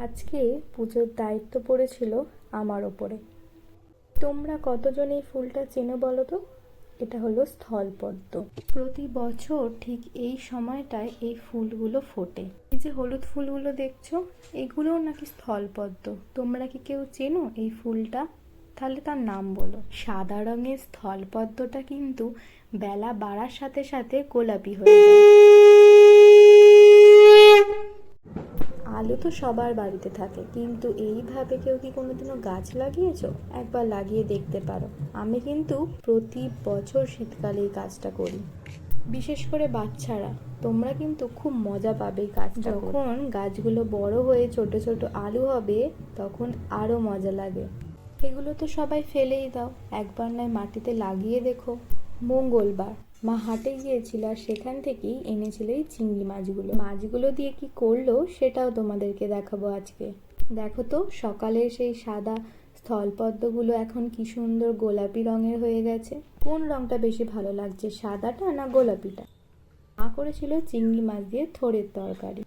আজকে পুজোর দায়িত্ব পড়েছিল আমার ওপরে। তোমরা কতজন এই ফুলটা চেনো বলো তো? এটা হলো স্থলপদ্ম। প্রতি বছর ঠিক এই সময়টায় এই ফুলগুলো ফোটে। এই যে হলুদ ফুলগুলো দেখছো, এগুলোও নাকি স্থলপদ্ম। তোমরা কি কেউ চেনো এই ফুলটা? তাহলে তার নাম বলো। সাদা রঙের স্থলপদ্মটা কিন্তু বেলা বাড়ার সাথে সাথে গোলাপি হয়ে যায়। আলু তো সবার বাড়িতে থাকে, কিন্তু এইভাবে কেউ কি কোনোদিনও গাছ লাগিয়েছো? একবার লাগিয়ে দেখতে পারো। আমি কিন্তু প্রতি বছর শীতকালে এই কাজটা করি। বিশেষ করে বাচ্চারা, তোমরা কিন্তু খুব মজা পাবে এই কাজটা। যখন গাছগুলো বড় হয়ে ছোট ছোট আলু হবে তখন আরো মজা লাগে। এগুলো তো সবাই ফেলেই দাও, একবার নয় মাটিতে লাগিয়ে দেখো। মঙ্গলবার মা হাটে গিয়েছিল আর সেখান থেকেই এনেছিল এই চিংড়ি মাছগুলো দিয়ে কি করলো সেটাও তোমাদেরকে দেখাবো আজকে। দেখো তো সকালের সেই সাদা স্থলপদ্মগুলো এখন কি সুন্দর গোলাপি রঙের হয়ে গেছে। কোন রংটা বেশি ভালো লাগছে, সাদাটা না গোলাপিটা? মা করেছিল চিংড়ি মাছ দিয়ে থোড়ের তরকারি।